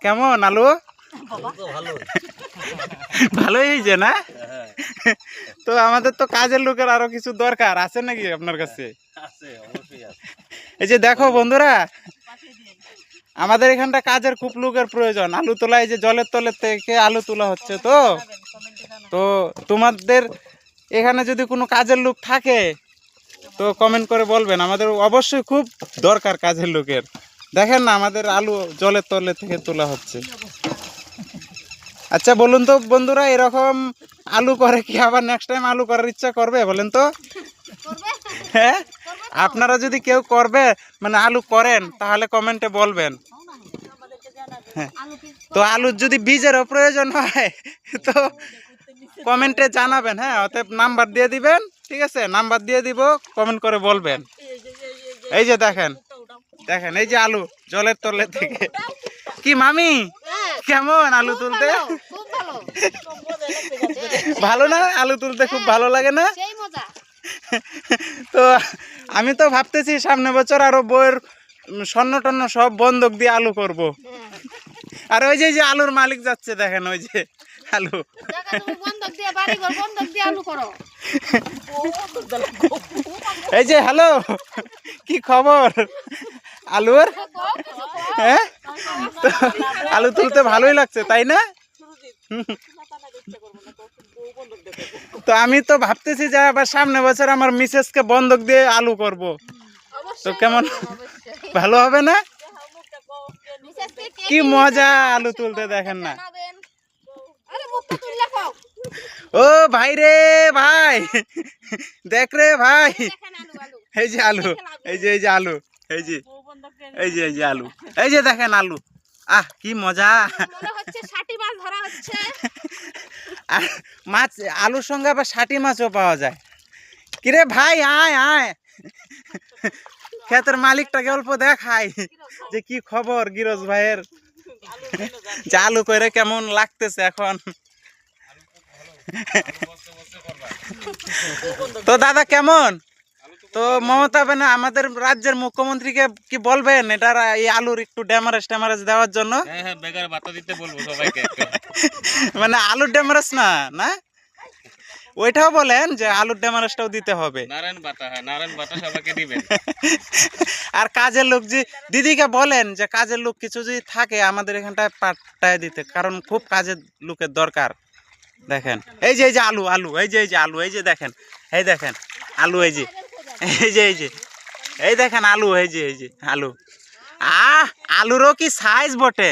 কেমন আলু? ভালোই হয়েছে না? তো আমাদের তো কাজের লোকের আরো কিছু দরকার আছে নাকি আপনার কাছে? এই যে দেখো বন্ধুরা, আমাদের এখানটা কাজের খুব লোকের প্রয়োজন। আলু তোলা, এই যে জলের তলের থেকে আলু তোলা হচ্ছে। তো তো তোমাদের এখানে যদি কোনো কাজের লোক থাকে তো কমেন্ট করে বলবেন, আমাদের অবশ্যই খুব দরকার কাজের লোকের। দেখেন না আমাদের আলু জলের তলে থেকে তোলা হচ্ছে। আচ্ছা বলুন তো বন্ধুরা, এরকম আলু করে কি আবার নেক্সট টাইম আলু করার ইচ্ছা করবে বলেন তো? হ্যাঁ, আপনারা যদি কেউ করবে মানে আলু করেন তাহলে কমেন্টে বলবেন। হ্যাঁ, তো আলুর যদি বীজেরও প্রয়োজন হয় তো কমেন্টে জানাবেন। হ্যাঁ, অতএব নাম্বার দিয়ে দিবেন, ঠিক আছে? নাম্বার দিয়ে দিব, কমেন্ট করে বলবেন। এই যে দেখেন দেখেন, এই যে আলু জলের তলে থেকে। কি মামি, কেমন আলু তুলতে? ভালো না? আলু তুলতে খুব ভালো লাগে না? তো আমি তো ভাবতেছি সামনে বছর আরো বইয়ের স্বর্ণ টন্ন সব বন্ধক দিয়ে আলু করব। আর ওই যে আলুর মালিক যাচ্ছে দেখেন, ওই যে আলু। এই যে হ্যালো, কি খবর আলুর? হ্যাঁ, আলু তুলতে ভালোই লাগছে তাই না? তো আমি তো ভাবতেছি যে আবার সামনে বছর আমার মিসেসকে বন্ধক দিয়ে আলু করব। তো কেমন, ভালো হবে না? কি মজা আলু তুলতে, দেখেন না? ও ভাই রে ভাই, দেখ রে ভাই, এই যে আলু, এই যে আলু, এই যে আলু, এই যে দেখেন আলু। আহ কি মজা, মাছ আলুর সঙ্গে আবার ষাটি মাছও পাওয়া যায়। কিরে ভাই, আয় আয়, ক্ষেতের মালিকটাকে অল্প দেখাই যে কি খবর গিরোজ ভাইয়ের, যে আলু করে কেমন লাগতেছে এখন। তো দাদা কেমন? তো মমতা বেনা আমাদের রাজ্যের মুখ্যমন্ত্রীকে কি বলবেন এটার এই আলুর একটু ড্যামারেজ দেওয়ার জন্য? মানে আলুর ড্যামারেজ না না, ওইটাও বলেন যে আলুর ড্যামারেজটাও দিতে হবে। আর কাজের লোক যে দিদিকে বলেন যে কাজের লোক কিছু যদি থাকে আমাদের এখানটায় পাঠায় দিতে, কারণ খুব কাজের লোকের দরকার। দেখেন এই যে আলু আলু, এই যে আলু, এই যে দেখেন, এই দেখেন আলু, এই যে এই দেখেন আলু, এই যে আলু। আলুরও কি সাইজ বটে।